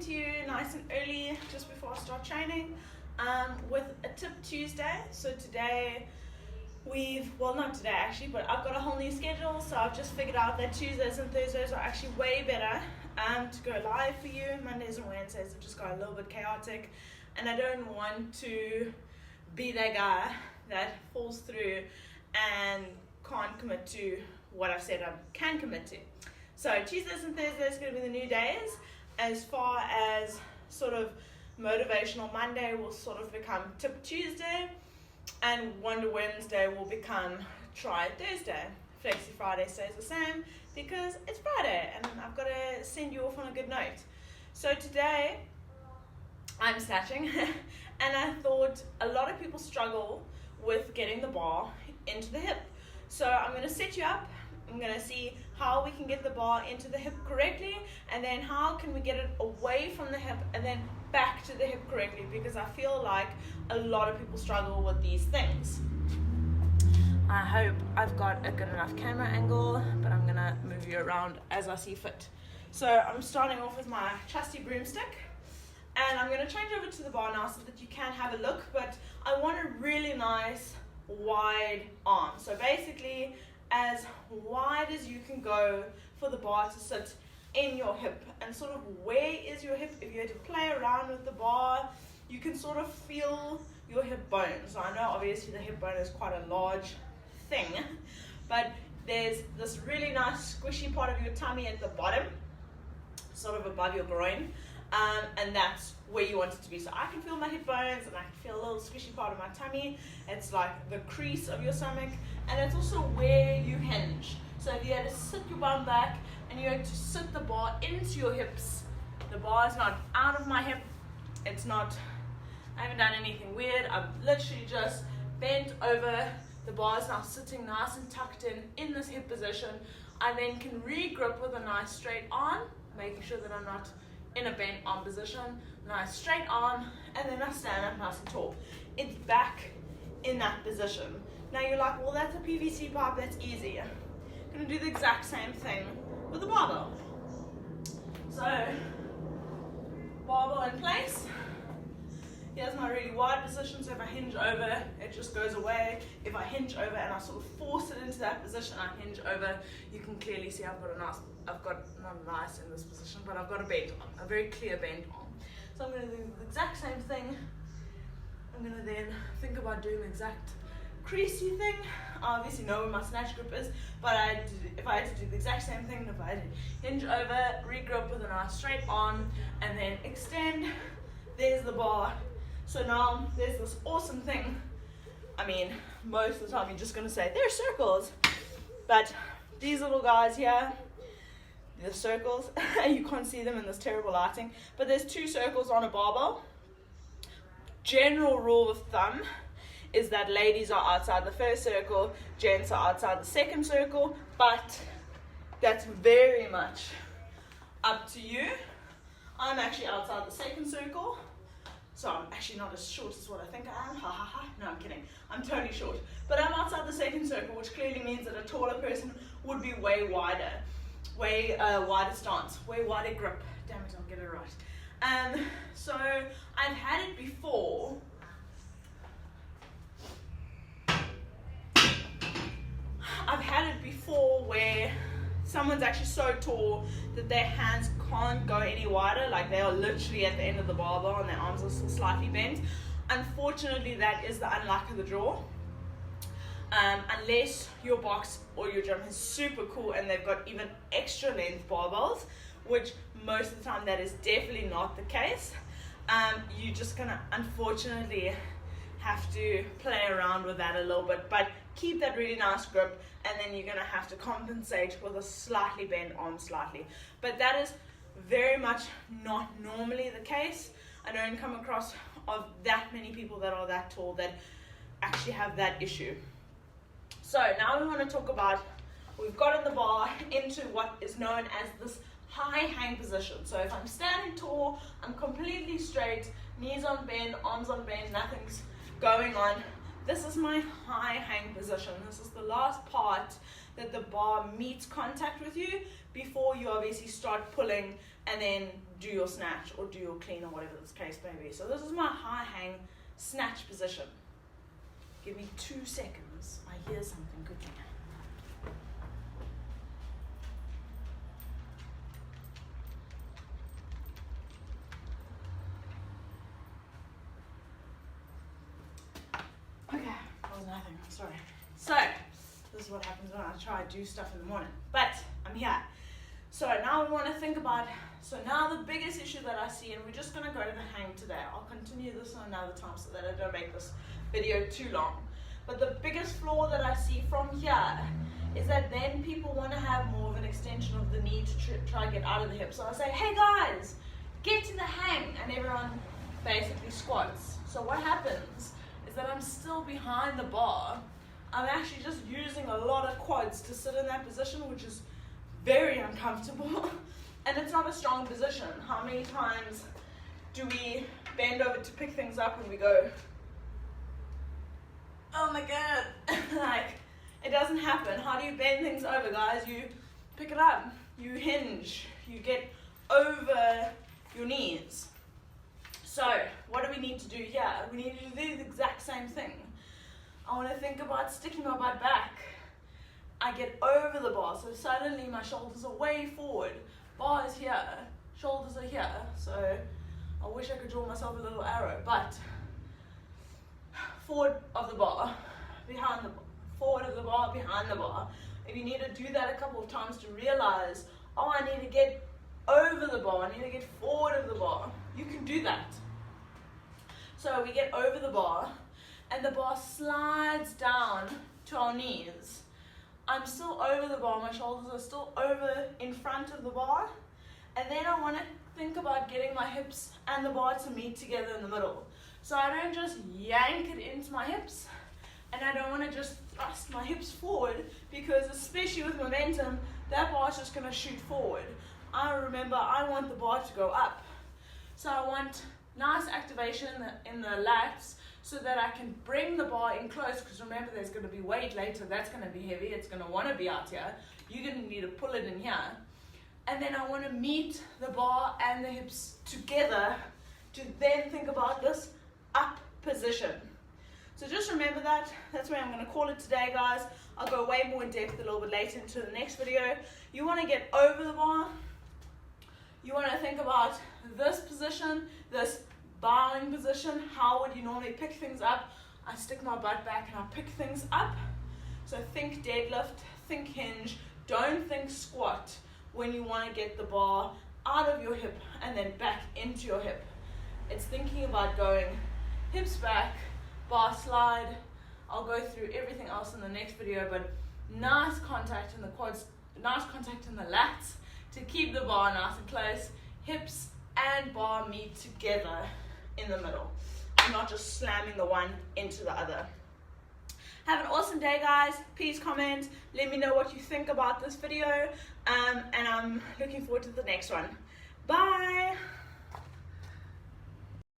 to you nice and early just before I start training with a tip Tuesday. So today not today actually, but I've got a whole new schedule, so I've just figured out that Tuesdays and Thursdays are actually way better to go live for you. Mondays and Wednesdays have just got a little bit chaotic, and I don't want to be that guy that falls through and can't commit to what I've said I can commit to. So Tuesdays and Thursdays are going to be the new days. As far as sort of Motivational Monday will sort of become Tip Tuesday, and Wonder Wednesday will become Try Thursday. Flexi Friday stays the same because it's Friday and I've got to send you off on a good note. So today I'm snatching and I thought a lot of people struggle with getting the bar into the hip. So I'm going to set you up. I'm going to see how we can get the bar into the hip correctly, and then how can we get it away from the hip and then back to the hip correctly, because I feel like a lot of people struggle with these things. I hope I've got a good enough camera angle, but I'm going to move you around as I see fit. So I'm starting off with my trusty broomstick, and I'm going to change over to the bar now so that you can have a look, but I want a really nice wide arm. So basically as wide as you can go for the bar to sit in your hip. And sort of where is your hip? If you had to play around with the bar, you can sort of feel your hip bones. So I know obviously the hip bone is quite a large thing, but there's this really nice squishy part of your tummy at the bottom, sort of above your groin, and that's where you want it to be. So I can feel my hip bones and I can feel a little squishy part of my tummy. It's like the crease of your stomach, and it's also where you hinge. So if you had to sit your bum back and you had to sit the bar into your hips, the bar is not out of my hip. It's not, I haven't done anything weird. I've literally just bent over. The bar is now sitting nice and tucked in this hip position. I then can re-grip with a nice straight arm, making sure that I'm not in a bent arm position. Nice straight arm, and then I stand up nice and tall. It's back in that position. Now you're like, well, that's a PVC pipe, that's easy. I'm gonna do the exact same thing with the barbell. So, barbell in place. Here's my really wide position, so if I hinge over, it just goes away. If I hinge over and I sort of force it into that position, I hinge over, you can clearly see I've got not nice in this position, but I've got a bent arm, a very clear bent arm. So I'm going to do the exact same thing. I'm going to then think about doing the exact creasy thing. I obviously know where my snatch grip is, but if I had to do the exact same thing, if I had to hinge over, re-grip with a nice straight arm, and then extend, there's the bar. So now there's this awesome thing. I mean, most of the time you're just going to say, they're circles. But these little guys here, the circles, you can't see them in this terrible lighting, but there's two circles on a barbell. General rule of thumb is that ladies are outside the first circle, gents are outside the second circle, but that's very much up to you. I'm actually outside the second circle, so I'm actually not as short as what I think I am. Ha ha ha. No, I'm kidding. I'm totally short. But I'm outside the second circle, which clearly means that a taller person would be way wider. Way wider stance, way wider grip. Damn it, I'll get it right. So I've had it before. Where someone's actually so tall that their hands can't go any wider, like they are literally at the end of the barbell and their arms are still slightly bent. Unfortunately, that is the unluck of the draw. Unless your box or your gym is super cool and they've got even extra length barbells, which most of the time that is definitely not the case. You're just gonna unfortunately have to play around with that a little bit, but keep that really nice grip, and then you're gonna have to compensate with a slightly bent arm slightly. But that is very much not normally the case. I don't come across of that many people that are that tall that actually have that issue. So now we want to talk about, we've gotten the bar into what is known as this high hang position. So if I'm standing tall, I'm completely straight, knees on bend, arms on bend, nothing's going on. This is my high hang position. This is the last part that the bar meets contact with you before you obviously start pulling and then do your snatch or do your clean or whatever this case may be. So this is my high hang snatch position. Give me 2 seconds. I hear something cooking. Okay, that was nothing, I'm sorry. So, this is what happens when I try to do stuff in the morning. But, I'm here. So now we want to think about, so now the biggest issue that I see, and we're just going to go to the hang today. I'll continue this another time so that I don't make this video too long. But the biggest flaw that I see from here is that then people want to have more of an extension of the knee to try and get out of the hip. So I say, hey guys, get to the hang, and everyone basically squats. So what happens is that I'm still behind the bar. I'm actually just using a lot of quads to sit in that position, which is very uncomfortable, and it's not a strong position. How many times do we bend over to pick things up and we go, oh my god, like, it doesn't happen. How do you bend things over, guys? You pick it up, you hinge, you get over your knees. So, what do we need to do here? We need to do the exact same thing. I want to think about sticking my butt back. I get over the bar, so suddenly my shoulders are way forward. Bar is here, shoulders are here. So I wish I could draw myself a little arrow, but forward of the bar, behind the bar, forward of the bar, behind the bar. If you need to do that a couple of times to realize, oh, I need to get over the bar, I need to get forward of the bar, you can do that. So we get over the bar, and the bar slides down to our knees. I'm still over the bar, my shoulders are still over in front of the bar, and then I want to think about getting my hips and the bar to meet together in the middle. So I don't just yank it into my hips, and I don't want to just thrust my hips forward, because especially with momentum, that bar is just going to shoot forward. I want the bar to go up. So I want nice activation in the lats, so that I can bring the bar in close, because remember, there's going to be weight later, that's going to be heavy, it's going to want to be out here, you're going to need to pull it in here, and then I want to meet the bar and the hips together to then think about this up position. So just remember that, that's where I'm going to call it today, guys. I'll go way more in depth a little bit later into the next video. You want to get over the bar, you want to think about this position, this bowing position. How would you normally pick things up? I stick my butt back and I pick things up. So think deadlift, think hinge, don't think squat when you want to get the bar out of your hip and then back into your hip. It's thinking about going hips back, bar slide. I'll go through everything else in the next video, but nice contact in the quads, nice contact in the lats to keep the bar nice and close. Hips and bar meet together in the middle. I'm not just slamming the one into the other. Have an awesome day, guys. Please comment, let me know what you think about this video, and I'm looking forward to the next one. Bye.